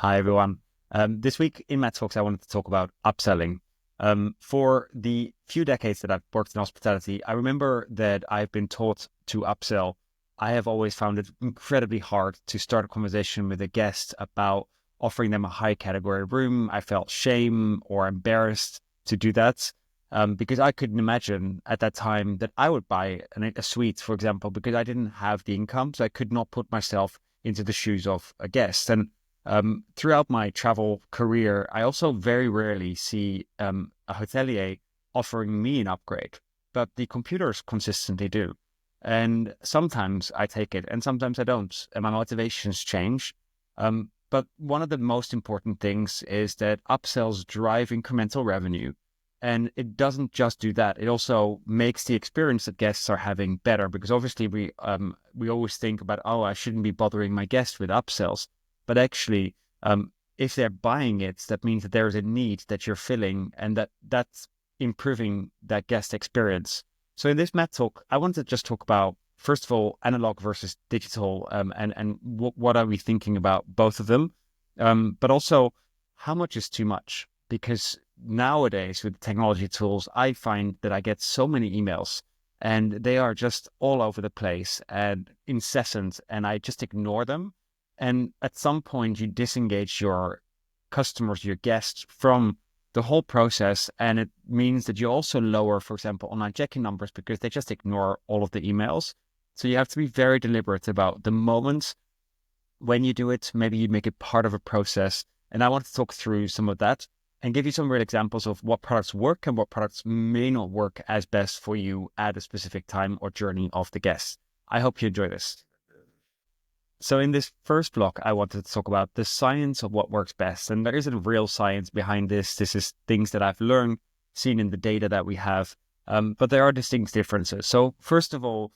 Hi, everyone. This week in Matt Talks, I wanted to talk about upselling. For the few decades that I've worked in hospitality, I remember that I've been taught to upsell. I have always found it incredibly hard to start a conversation with a guest about offering them a high category room. I felt shame or embarrassed to do that because I couldn't imagine at that time that I would buy a suite, for example, because I didn't have the income. So I could not put myself into the shoes of a guest. And throughout my travel career, I also very rarely see a hotelier offering me an upgrade, but the computers consistently do. And sometimes I take it and sometimes I don't, and my motivations change. But one of the most important things is that upsells drive incremental revenue. And it doesn't just do that. It also makes the experience that guests are having better because obviously we always think about, oh, I shouldn't be bothering my guests with upsells. But actually, if they're buying it, that means that there is a need that you're filling and that's improving that guest experience. So in this Matt Talk, I want to just talk about, first of all, analog versus digital, and what are we thinking about both of them, but also how much is too much? Because nowadays with technology tools, I find that I get so many emails and they are just all over the place and incessant, and I just ignore them. And at some point, you disengage your customers, your guests from the whole process. And it means that you also lower, for example, online check-in numbers because they just ignore all of the emails. So you have to be very deliberate about the moment when you do it. Maybe you make it part of a process. And I want to talk through some of that and give you some real examples of what products work and what products may not work as best for you at a specific time or journey of the guest. I hope you enjoy this. So in this first block, I wanted to talk about the science of what works best. And there isn't real science behind this. This is things that I've learned, seen in the data that we have. But there are distinct differences. So first of all,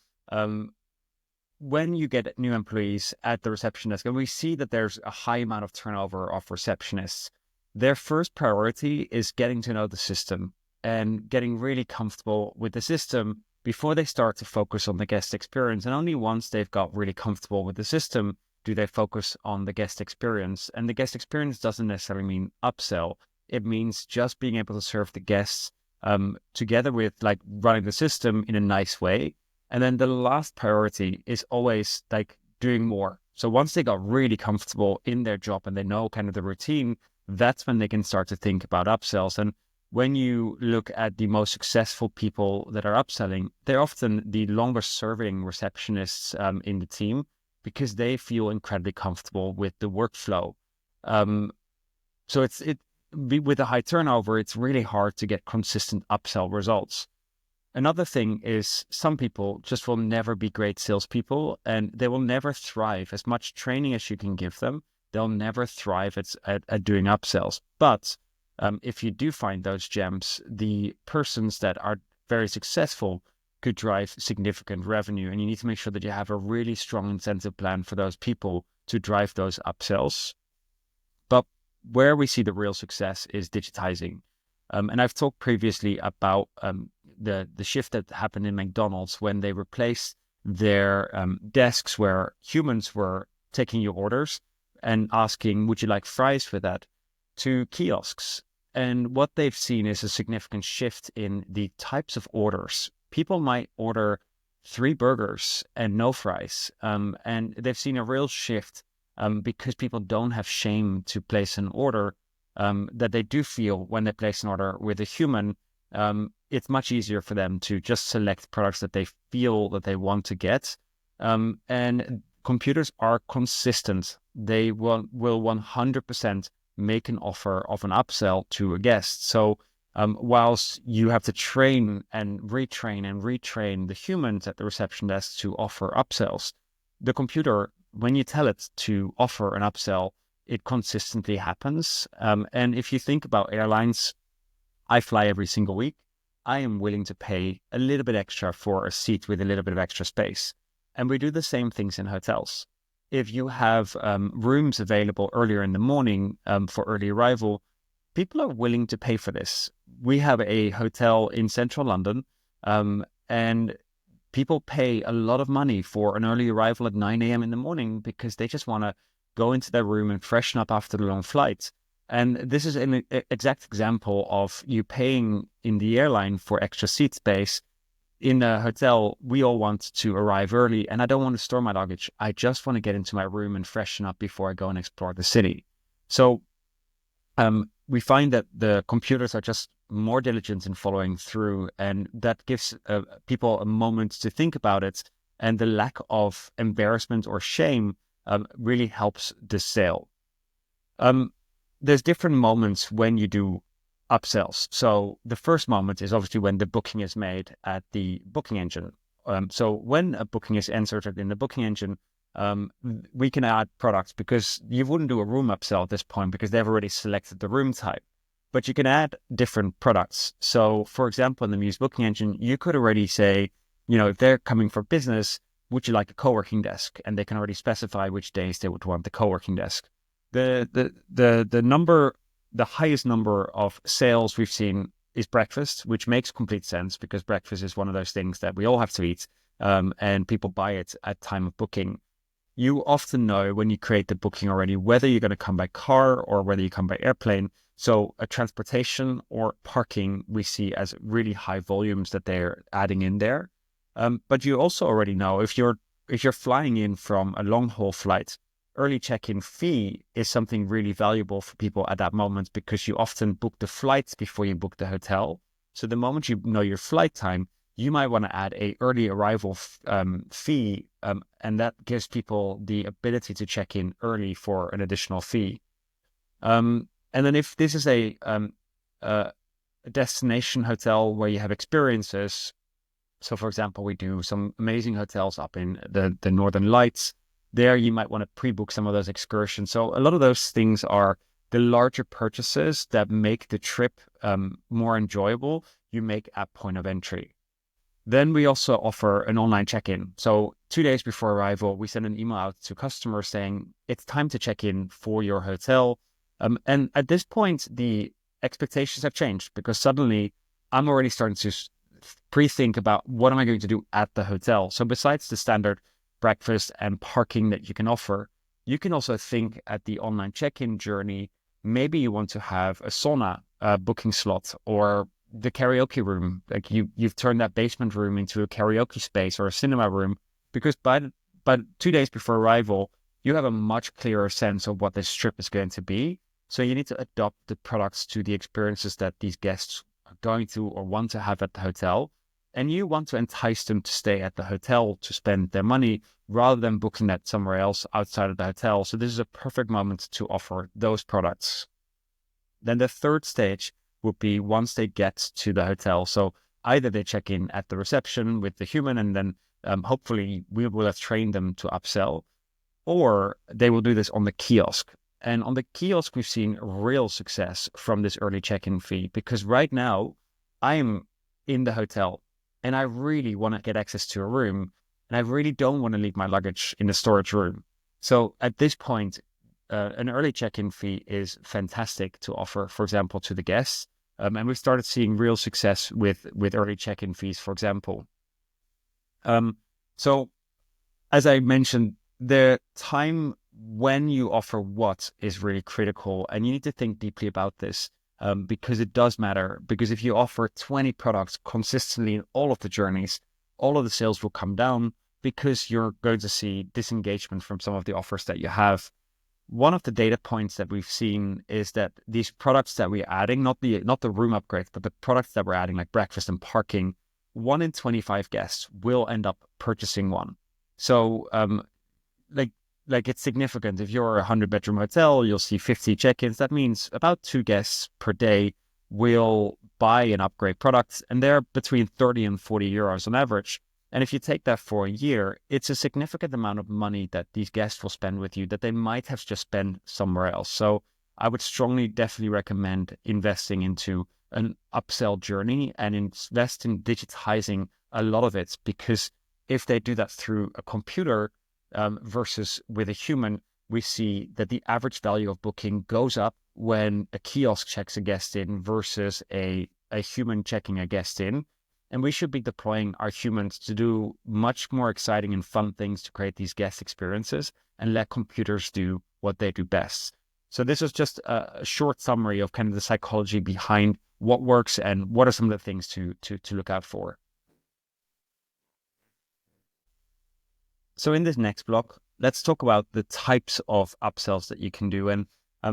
when you get new employees at the reception desk, and we see that there's a high amount of turnover of receptionists, their first priority is getting to know the system and getting really comfortable with the system before they start to focus on the guest experience. And only once they've got really comfortable with the system do they focus on the guest experience. And the guest experience doesn't necessarily mean upsell. It means just being able to serve the guests together with like running the system in a nice way. And then the last priority is always like doing more. So once they got really comfortable in their job and they know kind of the routine, that's when they can start to think about upsells. And when you look at the most successful people that are upselling, they're often the longest serving receptionists in the team because they feel incredibly comfortable with the workflow. So with a high turnover, it's really hard to get consistent upsell results. Another thing is some people just will never be great salespeople and they will never thrive. As much training as you can give them, they'll never thrive at doing upsells. But if you do find those gems, the persons that are very successful could drive significant revenue. And you need to make sure that you have a really strong incentive plan for those people to drive those upsells. But where we see the real success is digitizing. And I've talked previously about the shift that happened in McDonald's when they replaced their desks where humans were taking your orders and asking, would you like fries with that, to kiosks. And what they've seen is a significant shift in the types of orders. People might order 3 burgers and no fries. And they've seen a real shift because people don't have shame to place an order that they do feel when they place an order with a human. It's much easier for them to just select products that they feel that they want to get. And computers are consistent. They will 100% make an offer of an upsell to a guest. So whilst you have to train and retrain the humans at the reception desk to offer upsells, the computer, when you tell it to offer an upsell, it consistently happens. And if you think about airlines, I fly every single week. I am willing to pay a little bit extra for a seat with a little bit of extra space. And we do the same things in hotels. If you have rooms available earlier in the morning for early arrival, people are willing to pay for this. We have a hotel in central London, and people pay a lot of money for an early arrival at 9 a.m. in the morning because they just want to go into their room and freshen up after the long flight. And this is an exact example of you paying in the airline for extra seat space. In a hotel, we all want to arrive early, and I don't want to store my luggage. I just want to get into my room and freshen up before I go and explore the city. So we find that the computers are just more diligent in following through, and that gives people a moment to think about it. And the lack of embarrassment or shame really helps the sale. There's different moments when you do upsells. So the first moment is obviously when the booking is made at the booking engine. So when a booking is inserted in the booking engine, we can add products, because you wouldn't do a room upsell at this point because they've already selected the room type. But you can add different products. So for example, in the Muse booking engine, you could already say, if they're coming for business, would you like a co-working desk? And they can already specify which days they would want the co-working desk. The highest number of sales we've seen is breakfast, which makes complete sense because breakfast is one of those things that we all have to eat, and people buy it at time of booking. You often know when you create the booking already whether you're going to come by car or whether you come by airplane. So a transportation or parking we see as really high volumes that they're adding in there. But you also already know if you're flying in from a long haul flight, early check-in fee is something really valuable for people at that moment, because you often book the flights before you book the hotel. So the moment you know your flight time, you might want to add a early arrival fee, and that gives people the ability to check in early for an additional fee. And then if this is a destination hotel where you have experiences, so for example, we do some amazing hotels up in the Northern Lights. There you might want to pre-book some of those excursions. So a lot of those things are the larger purchases that make the trip more enjoyable, you make at point of entry. Then we also offer an online check-in. So 2 days before arrival, we send an email out to customers saying, it's time to check in for your hotel. And at this point, the expectations have changed, because suddenly I'm already starting to pre-think about what am I going to do at the hotel. So besides the standard breakfast and parking that you can offer, you can also think at the online check-in journey. Maybe you want to have a sauna booking slot, or the karaoke room. Like you've turned that basement room into a karaoke space or a cinema room, because by 2 days before arrival, you have a much clearer sense of what this trip is going to be. So you need to adopt the products to the experiences that these guests are going to or want to have at the hotel. And you want to entice them to stay at the hotel to spend their money rather than booking that somewhere else outside of the hotel. So this is a perfect moment to offer those products. Then the third stage would be once they get to the hotel. So either they check in at the reception with the human, and then hopefully we will have trained them to upsell, or they will do this on the kiosk. And on the kiosk, we've seen real success from this early check-in fee, because right now I'm in the hotel and I really want to get access to a room, and I really don't want to leave my luggage in the storage room. So at this point, an early check-in fee is fantastic to offer, for example, to the guests. And we've started seeing real success with early check-in fees, for example. So as I mentioned, the time when you offer what is really critical, and you need to think deeply about this, because it does matter. Because if you offer 20 products consistently in all of the journeys, all of the sales will come down, because you're going to see disengagement from some of the offers that you have. One of the data points that we've seen is that these products that we're adding, not the room upgrades, but the products that we're adding, like breakfast and parking, 1 in 25 guests will end up purchasing one. So like it's significant. If you're a 100-bedroom hotel, you'll see 50 check-ins. That means about 2 guests per day will buy an upgrade product, and they're between 30 and 40 euros on average. And if you take that for a year, it's a significant amount of money that these guests will spend with you that they might have just spent somewhere else. So I would definitely recommend investing into an upsell journey and invest in digitizing a lot of it, because if they do that through a computer versus with a human, we see that the average value of booking goes up when a kiosk checks a guest in versus a human checking a guest in. And we should be deploying our humans to do much more exciting and fun things to create these guest experiences and let computers do what they do best. So this is just a short summary of kind of the psychology behind what works and what are some of the things to look out for. So in this next block, let's talk about the types of upsells that you can do. And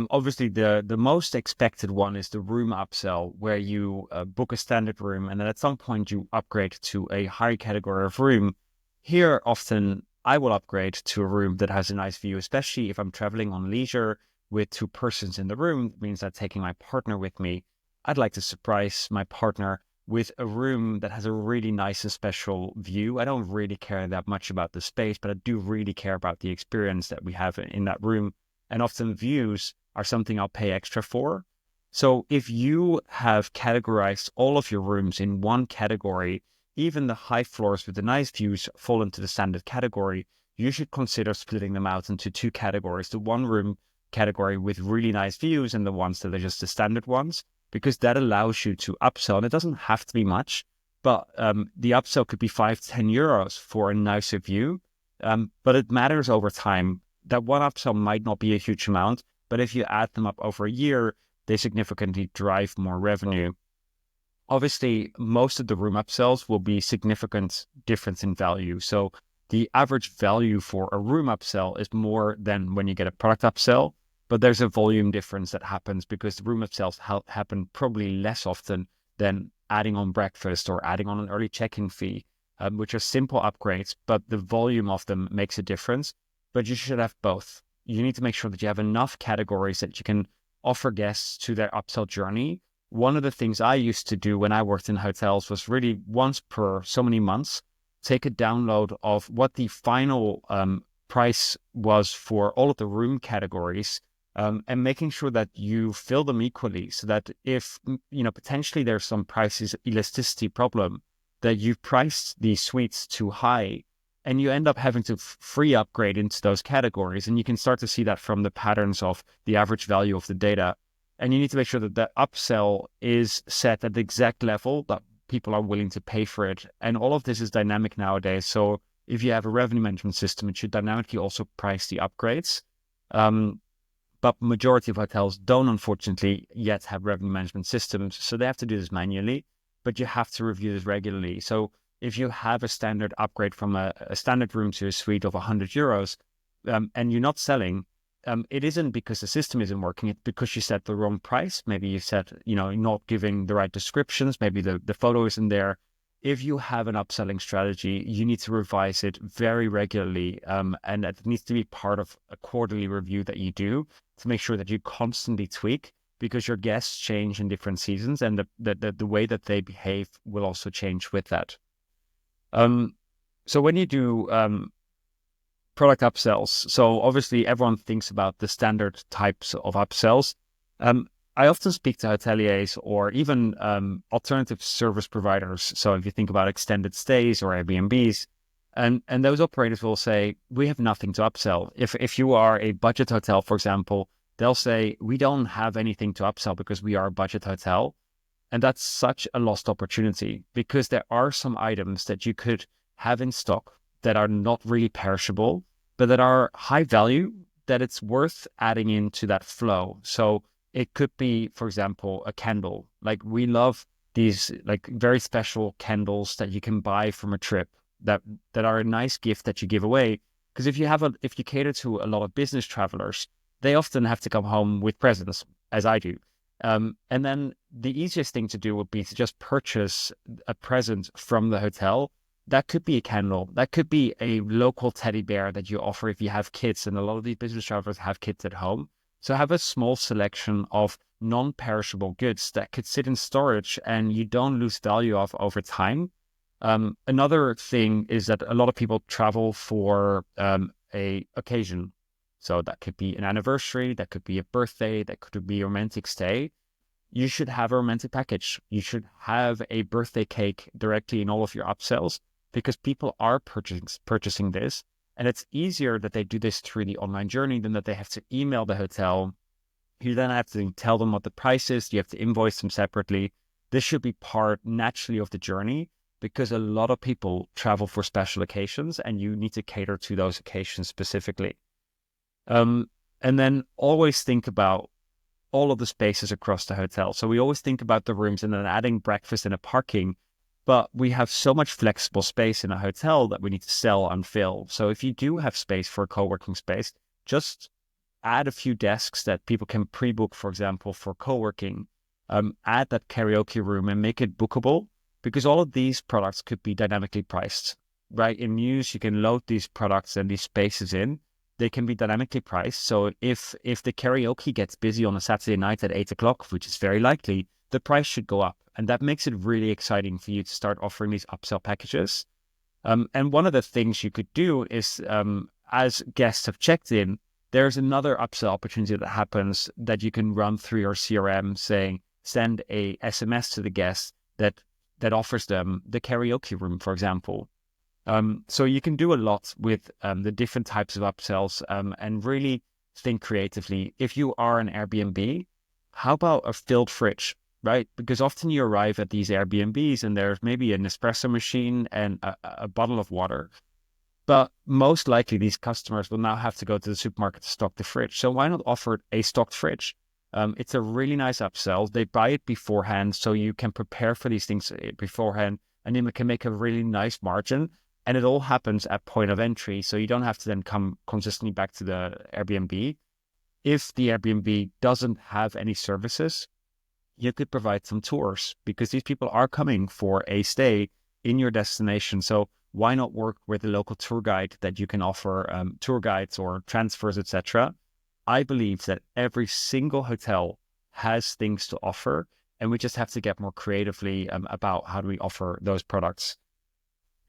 obviously, the most expected one is the room upsell, where you book a standard room and then at some point you upgrade to a high category of room. Here, often I will upgrade to a room that has a nice view, especially if I'm traveling on leisure with two persons in the room. It means that taking my partner with me, I'd like to surprise my partner with a room that has a really nice and special view. I don't really care that much about the space, but I do really care about the experience that we have in that room. And often views are something I'll pay extra for. So if you have categorized all of your rooms in one category, even the high floors with the nice views fall into the standard category, you should consider splitting them out into two categories, the one room category with really nice views and the ones that are just the standard ones, because that allows you to upsell. And it doesn't have to be much, but the upsell could be 5-10 euros for a nicer view. But it matters over time. That one upsell might not be a huge amount, but if you add them up over a year, they significantly drive more revenue. Obviously, most of the room upsells will be significant difference in value. So the average value for a room upsell is more than when you get a product upsell. But there's a volume difference that happens because the room upsells happen probably less often than adding on breakfast or adding on an early check-in fee, which are simple upgrades, but the volume of them makes a difference. But you should have both. You need to make sure that you have enough categories that you can offer guests to their upsell journey. One of the things I used to do when I worked in hotels was really once per so many months, take a download of what the final price was for all of the room categories, and making sure that you fill them equally so that if, potentially there's some prices elasticity problem, that you've priced these suites too high and you end up having to free upgrade into those categories. And you can start to see that from the patterns of the average value of the data. And you need to make sure that the upsell is set at the exact level that people are willing to pay for it. And all of this is dynamic nowadays. So if you have a revenue management system, it should dynamically also price the upgrades. But majority of hotels don't, unfortunately, yet have revenue management systems. So they have to do this manually, but you have to review this regularly. So if you have a standard upgrade from a standard room to a suite of 100 euros, and you're not selling, it isn't because the system isn't working. It's because you set the wrong price. Maybe you set, not giving the right descriptions. Maybe the photo isn't there. If you have an upselling strategy, you need to revise it very regularly. And it needs to be part of a quarterly review that you do to make sure that you constantly tweak, because your guests change in different seasons and the way that they behave will also change with that. So when you do product upsells, so obviously everyone thinks about the standard types of upsells. I often speak to hoteliers or even alternative service providers. So if you think about extended stays or Airbnbs, and those operators will say, we have nothing to upsell. If you are a budget hotel, for example, they'll say, we don't have anything to upsell because we are a budget hotel. And that's such a lost opportunity, because there are some items that you could have in stock that are not really perishable, but that are high value, that it's worth adding into that flow. So it could be, for example, a candle. Like we love these like very special candles that you can buy from a trip that are a nice gift that you give away. Because if you cater to a lot of business travelers, they often have to come home with presents, as I do. And then the easiest thing to do would be to just purchase a present from the hotel. That could be a candle. That could be a local teddy bear that you offer if you have kids. And a lot of these business travelers have kids at home. So have a small selection of non-perishable goods that could sit in storage and you don't lose value of over time. Another thing is that a lot of people travel for a occasion. So that could be an anniversary, that could be a birthday, that could be a romantic stay. You should have a romantic package. You should have a birthday cake directly in all of your upsells, because people are purchasing this. And it's easier that they do this through the online journey than that they have to email the hotel. You then have to tell them what the price is. You have to invoice them separately. This should be part naturally of the journey. because a lot of people travel for special occasions and you need to cater to those occasions specifically. And then always think about all of the spaces across the hotel. So we always think about the rooms and then adding breakfast and a parking, but we have so much flexible space in a hotel that we need to sell and fill. So if you do have space for a co-working space, just add a few desks that people can pre-book, for example, for co-working, add that karaoke room and make it bookable, because all of these products could be dynamically priced, right? In Muse, you can load these products and these spaces in. They can be dynamically priced. So if the karaoke gets busy on a Saturday night at 8 o'clock, which is very likely, the price should go up. And that makes it really exciting for you to start offering these upsell packages. And one of the things you could do is, as guests have checked in, there's another upsell opportunity that happens that you can run through your CRM, saying, send a SMS to the guest that offers them the karaoke room, for example. So you can do a lot with the different types of upsells, and really think creatively. If you are an Airbnb, how about a filled fridge, right? Because often you arrive at these Airbnbs and there's maybe an espresso machine and a bottle of water. But most likely these customers will now have to go to the supermarket to stock the fridge. So why not offer a stocked fridge? It's a really nice upsell. They buy it beforehand, so you can prepare for these things beforehand, and then it can make a really nice margin. And it all happens at point of entry, so you don't have to then come consistently back to the Airbnb. If the Airbnb doesn't have any services, you could provide some tours, because these people are coming for a stay in your destination. So why not work with a local tour guide that you can offer tour guides or transfers, etc. I believe that every single hotel has things to offer, and we just have to get more creatively about how do we offer those products.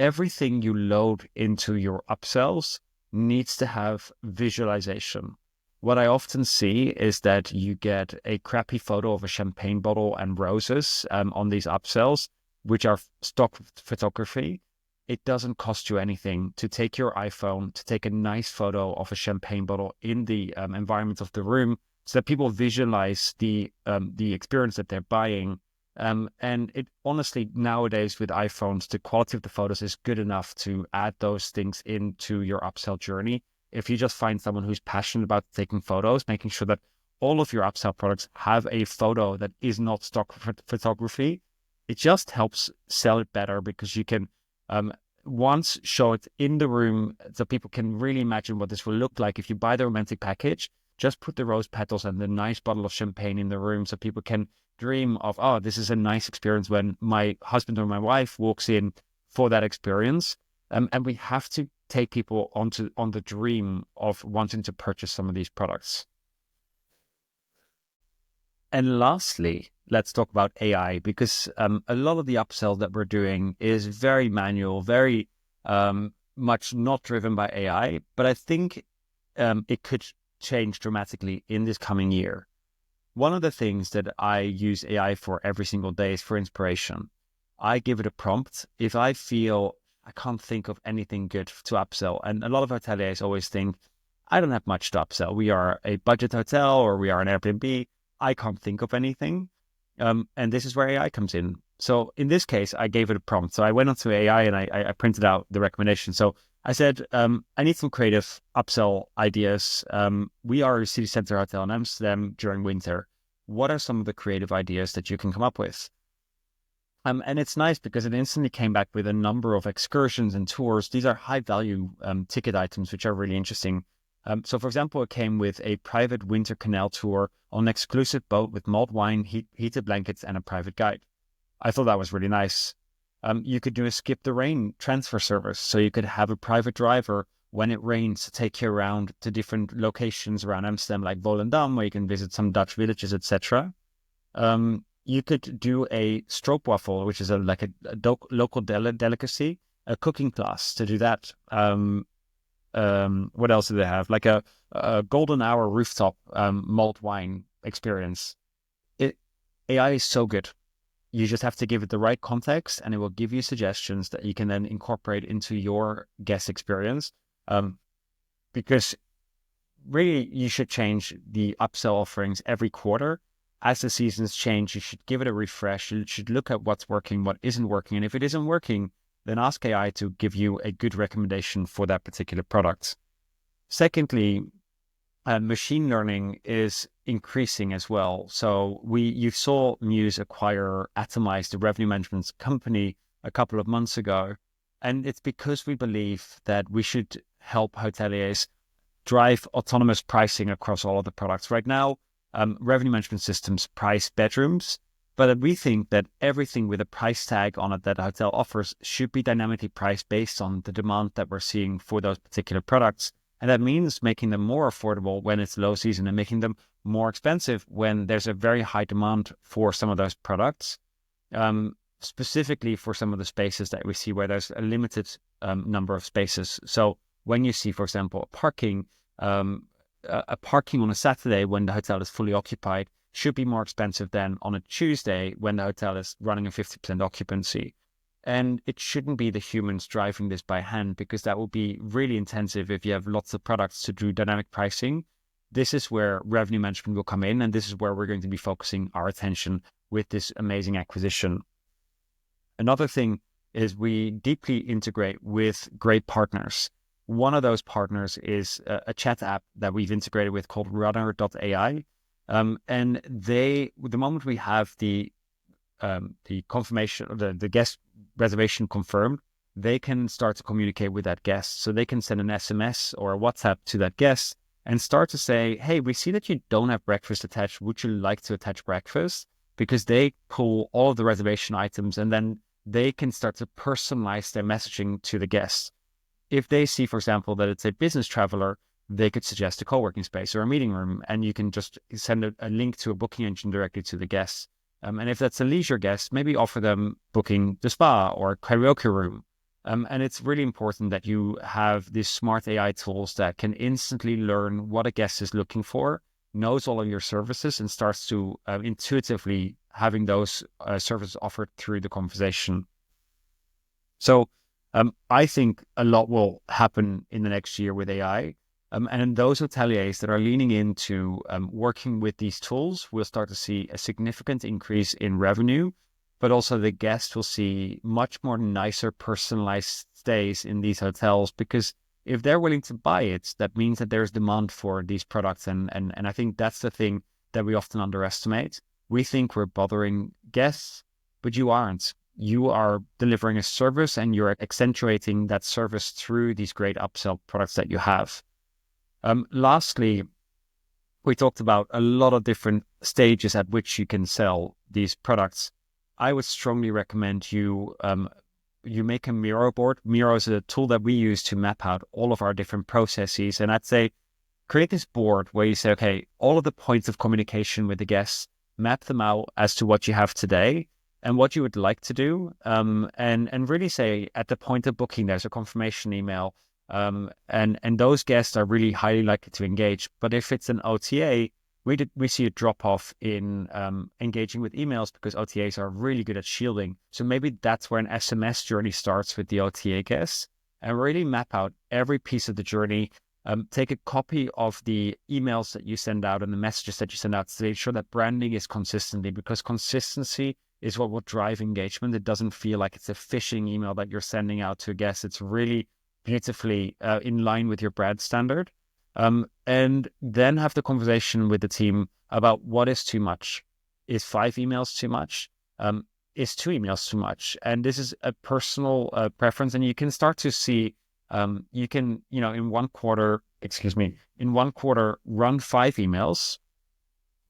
Everything you load into your upsells needs to have visualization. What I often see is that you get a crappy photo of a champagne bottle and roses on these upsells, which are stock photography. It doesn't cost you anything to take your iPhone to take a nice photo of a champagne bottle in the environment of the room, so that people visualize the experience that they're buying. And it honestly, nowadays with iPhones, the quality of the photos is good enough to add those things into your upsell journey. If you just find someone who's passionate about taking photos, making sure that all of your upsell products have a photo that is not stock photography, it just helps sell it better, because you can once show it in the room so people can really imagine what this will look like. If you buy the romantic package, just put the rose petals and the nice bottle of champagne in the room so people can dream of, oh, this is a nice experience when my husband or my wife walks in for that experience. And we have to take people on the dream of wanting to purchase some of these products. And lastly, let's talk about AI, because a lot of the upsell that we're doing is very manual, very much not driven by AI, but I think it could change dramatically in this coming year. One of the things that I use AI for every single day is for inspiration. I give it a prompt. If I feel I can't think of anything good to upsell, and a lot of hoteliers always think, I don't have much to upsell. We are a budget hotel or we are an Airbnb. I can't think of anything. And this is where AI comes in. So in this case, I gave it a prompt. So I went onto AI and I printed out the recommendation. So I said, I need some creative upsell ideas. We are a city center hotel in Amsterdam during winter. What are some of the creative ideas that you can come up with? And it's nice because it instantly came back with a number of excursions and tours. These are high value ticket items, which are really interesting. So for example, it came with a private winter canal tour on an exclusive boat with mulled wine, heated blankets, and a private guide. I thought that was really nice. You could do a skip the rain transfer service. So you could have a private driver when it rains to take you around to different locations around Amsterdam, like Volendam, where you can visit some Dutch villages, etc. You could do a stroopwafel, which is a local delicacy, a cooking class to do that. What else do they have? Like a golden hour rooftop mulled wine experience. AI is so good. You just have to give it the right context, and it will give you suggestions that you can then incorporate into your guest experience. Because really, you should change the upsell offerings every quarter as the seasons change, you should give it a refresh. You should look at what's working, what isn't working. And if it isn't working, then ask AI to give you a good recommendation for that particular product. Secondly, machine learning is increasing as well. So you saw Muse acquire Atomize, the revenue management company, a couple of months ago. And it's because we believe that we should help hoteliers drive autonomous pricing across all of the products. Right now, revenue management systems price bedrooms, but we think that everything with a price tag on it that a hotel offers should be dynamically priced based on the demand that we're seeing for those particular products. And that means making them more affordable when it's low season and making them more expensive when there's a very high demand for some of those products, specifically for some of the spaces that we see where there's a limited number of spaces. So when you see, for example, parking on a Saturday when the hotel is fully occupied should be more expensive than on a Tuesday when the hotel is running a 50% occupancy. And it shouldn't be the humans driving this by hand, because that will be really intensive if you have lots of products to do dynamic pricing. This is where revenue management will come in, and this is where we're going to be focusing our attention with this amazing acquisition. Another thing is we deeply integrate with great partners. One of those partners is a chat app that we've integrated with called runner.ai. And the moment we have the confirmation, the guest reservation confirmed, they can start to communicate with that guest. So they can send an SMS or a WhatsApp to that guest and start to say, hey, we see that you don't have breakfast attached. Would you like to attach breakfast? Because they pull all of the reservation items, and then they can start to personalize their messaging to the guests. If they see, for example, that it's a business traveler, they could suggest a co-working space or a meeting room, and you can just send a link to a booking engine directly to the guests. And if that's a leisure guest, maybe offer them booking the spa or karaoke room. And it's really important that you have these smart AI tools that can instantly learn what a guest is looking for, knows all of your services, and starts to intuitively having those services offered through the conversation. So I think a lot will happen in the next year with AI. And those hoteliers that are leaning into working with these tools will start to see a significant increase in revenue, but also the guests will see much more nicer personalized stays in these hotels, because if they're willing to buy it, that means that there's demand for these products. And I think that's the thing that we often underestimate. We think we're bothering guests, but you aren't. You are delivering a service, and you're accentuating that service through these great upsell products that you have. Lastly, we talked about a lot of different stages at which you can sell these products. I would strongly recommend you make a Miro board. Miro is a tool that we use to map out all of our different processes. And I'd say create this board where you say, okay, all of the points of communication with the guests, map them out as to what you have today and what you would like to do. And really say at the point of booking, there's a confirmation email. And those guests are really highly likely to engage. But if it's an OTA, we see a drop off in engaging with emails, because OTAs are really good at shielding. So maybe that's where an SMS journey starts with the OTA guests, and really map out every piece of the journey. Take a copy of the emails that you send out and the messages that you send out to ensure that branding is consistently, because consistency is what will drive engagement. It doesn't feel like it's a phishing email that you're sending out to a guest. It's really beautifully in line with your brand standard. And then have the conversation with the team about what is too much. Is 5 emails too much? Is 2 emails too much? And this is a personal preference. And you can start to see, you can, in one quarter run 5 emails.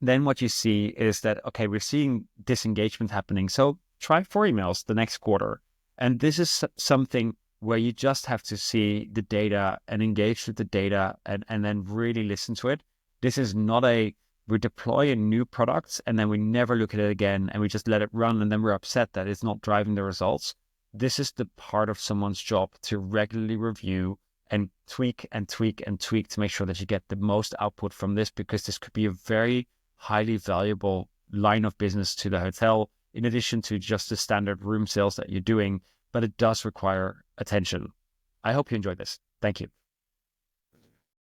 Then what you see is that, okay, we're seeing disengagement happening. So try 4 emails the next quarter. And this is something where you just have to see the data and engage with the data and then really listen to it. This is not we deploy a new product and then we never look at it again and we just let it run and then we're upset that it's not driving the results. This is the part of someone's job to regularly review and tweak and tweak and tweak to make sure that you get the most output from this, because this could be a very highly valuable line of business to the hotel, in addition to just the standard room sales that you're doing. But it does require attention. I hope you enjoyed this. Thank you.